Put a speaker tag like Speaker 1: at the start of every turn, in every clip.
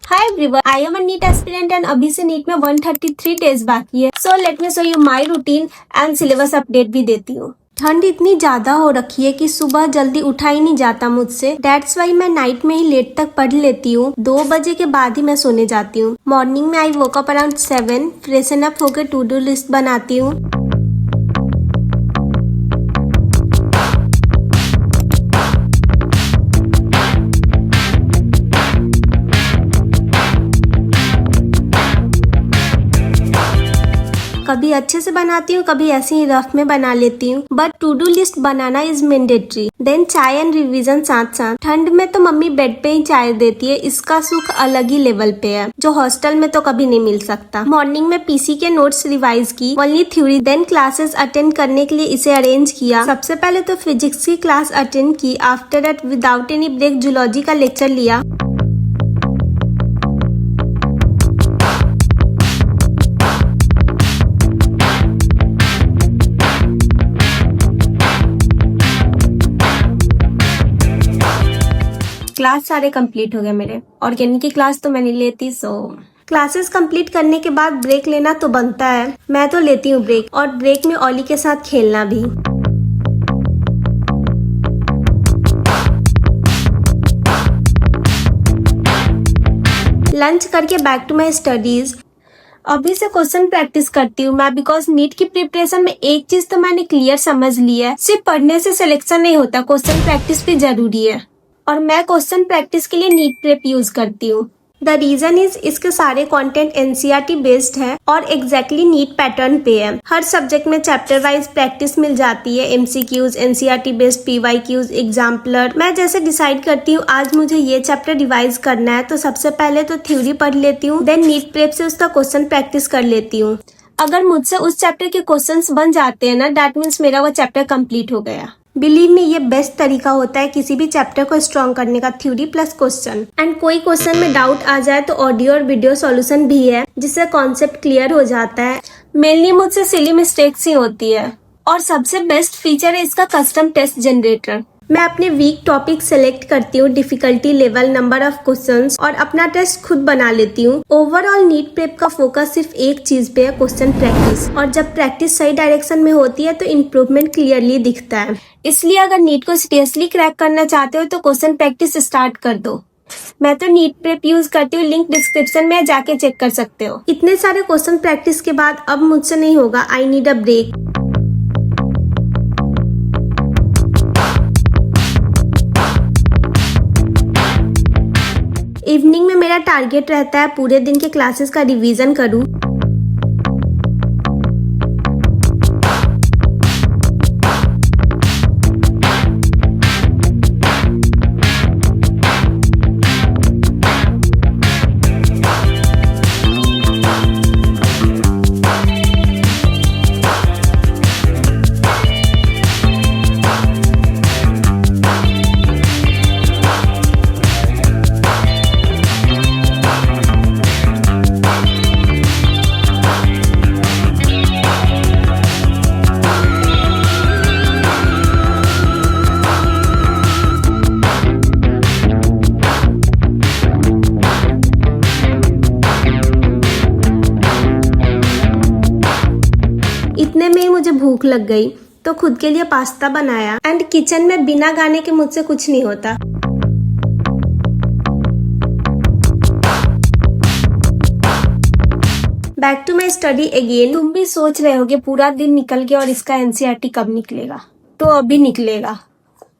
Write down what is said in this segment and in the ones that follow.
Speaker 1: Hi everyone, I am a NEET aspirant and अभी से NEET में 133 डेज बाकी है। So let me show you my routine and syllabus update भी देती हूँ। ठंड इतनी ज्यादा हो रखी है कि सुबह जल्दी उठा ही नहीं जाता मुझसे। दैट्स वाई मैं नाइट में ही लेट तक पढ़ लेती हूँ। 2 बजे के बाद ही मैं सोने जाती हूँ। मॉर्निंग में I woke up around 7, freshen up होकर टू डू लिस्ट बनाती हूँ। कभी अच्छे से बनाती हूँ, कभी ऐसे ही रफ में बना लेती हूँ, बट टू डू लिस्ट बनाना इज मैंडेटरी। देन चाय एंड रिवीजन साथ साथ। ठंड में तो मम्मी बेड पे ही चाय देती है, इसका सुख अलग ही लेवल पे है जो हॉस्टल में तो कभी नहीं मिल सकता। मॉर्निंग में पीसी के नोट्स रिवाइज की, only theory. Then classes attend करने के लिए इसे अरेंज किया। सबसे पहले तो फिजिक्स की क्लास अटेंड की। After that without any break zoology का लेक्चर लिया। क्लास सारे कंप्लीट हो गए मेरे। ऑर्गेनिक की क्लास तो मैं नहीं लेती, सो क्लासेस कंप्लीट करने के बाद ब्रेक लेना तो बनता है। मैं तो लेती हूँ ब्रेक, और ब्रेक में ओली के साथ खेलना भी। लंच करके बैक टू माई स्टडीज। अभी से क्वेश्चन प्रैक्टिस करती हूँ मैं, बिकॉज नीट की प्रिपरेशन में एक चीज तो मैंने क्लियर समझ ली है, सिर्फ पढ़ने से सिलेक्शन नहीं होता, क्वेश्चन प्रैक्टिस भी जरूरी है। और मैं क्वेश्चन प्रैक्टिस के लिए नीट प्रेप यूज करती हूँ। द रीजन इज इसके सारे कंटेंट एनसीईआरटी बेस्ड है और एग्जैक्टली नीट पैटर्न पे है। हर सब्जेक्ट में चैप्टर वाइज प्रैक्टिस मिल जाती है, MCQs, NCERT based PYQs, exemplar. मैं जैसे डिसाइड करती हूँ आज मुझे ये चैप्टर रिवाइज करना है, तो सबसे पहले तो थ्योरी पढ़ लेती हूँ, देन नीट प्रेप से उसका क्वेश्चन प्रैक्टिस कर लेती हूँ। अगर मुझसे उस चैप्टर के क्वेश्चंस बन जाते हैं ना, दैट मीन्स मेरा वो चैप्टर कंप्लीट हो गया। बिलीव में ये बेस्ट तरीका होता है किसी भी चैप्टर को स्ट्रॉन्ग करने का, थ्योरी प्लस क्वेश्चन। एंड कोई क्वेश्चन में डाउट आ जाए तो ऑडियो और वीडियो सॉल्यूशन भी है, जिससे कॉन्सेप्ट क्लियर हो जाता है। मेनली मुझसे सिली मिस्टेक्स ही होती है, और सबसे बेस्ट फीचर है इसका कस्टम टेस्ट जनरेटर। मैं अपने वीक टॉपिक सेलेक्ट करती हूँ, difficulty level, number of questions, और अपना टेस्ट खुद बना लेती हूँ। ओवरऑल नीट प्रेप का फोकस सिर्फ एक चीज पे है, क्वेश्चन प्रैक्टिस। और जब प्रैक्टिस सही डायरेक्शन में होती है तो इम्प्रूवमेंट क्लियरली दिखता है। इसलिए अगर नीट को सीरियसली क्रैक करना चाहते हो तो क्वेश्चन प्रैक्टिस स्टार्ट कर दो। मैं तो नीट प्रेप यूज करती हूँ, लिंक डिस्क्रिप्शन में जाके चेक कर सकते हो। इतने सारे क्वेश्चन प्रैक्टिस के बाद अब मुझसे नहीं होगा, I need a break. Evening में मेरा टारगेट रहता है पूरे दिन के क्लासेस का रिवीजन करूं। इतने में ही मुझे भूख लग गई तो खुद के लिए पास्ता बनाया। एंड किचन में बिना गाने के मुझसे कुछ नहीं होता। Back to my study again. तुम भी सोच रहे होगे पूरा दिन निकल गया और इसका एनसीईआरटी कब निकलेगा, तो अभी निकलेगा।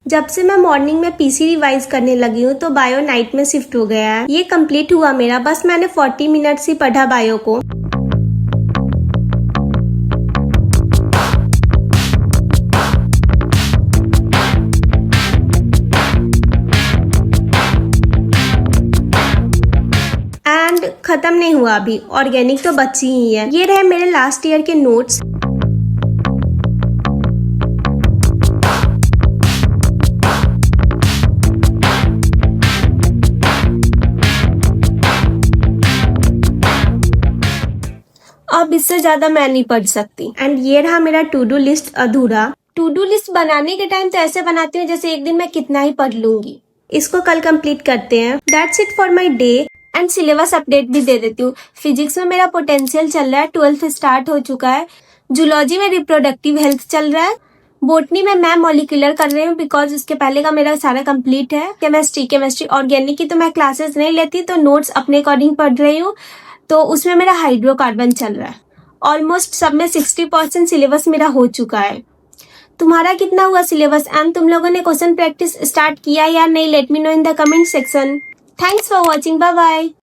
Speaker 1: जब से मैं मॉर्निंग में पीसी रिवाइज करने लगी हूँ तो बायो नाइट में शिफ्ट हो गया है। ये कंप्लीट हुआ मेरा, बस मैंने 40 मिनट्स ही पढ़ा बायो को। खत्म नहीं हुआ अभी, ऑर्गेनिक तो बची ही है। ये रहे मेरे लास्ट ईयर के नोट्स। अब इससे ज्यादा मैं नहीं पढ़ सकती। एंड ये रहा मेरा टू डू लिस्ट अधूरा। टू डू लिस्ट बनाने के टाइम तो ऐसे बनाती हूँ जैसे एक दिन मैं कितना ही पढ़ लूंगी। इसको कल कंप्लीट करते हैं। That's it for my day and syllabus update भी दे देती हूँ। फिजिक्स में मेरा पोटेंशियल चल रहा है, 12th स्टार्ट हो चुका है। जूलॉजी में रिप्रोडक्टिव हेल्थ चल रहा है। बोटनी में मैं मॉलिक्यूलर कर रही हूँ बिकॉज उसके पहले का मेरा सारा कंप्लीट है। केमिस्ट्री ऑर्गेनिक की तो मैं क्लासेस नहीं लेती, तो नोट्स अपने अकॉर्डिंग पढ़ रही हूँ। तो उसमें मेरा हाइड्रोकार्बन चल रहा है। ऑलमोस्ट सब में 60% सिलेबस मेरा हो चुका है। तुम्हारा कितना हुआ सिलेबस एंड तुम लोगों ने क्वेश्चन प्रैक्टिस स्टार्ट किया या नहीं? Let me know in the comment section. Thanks for watching, bye bye.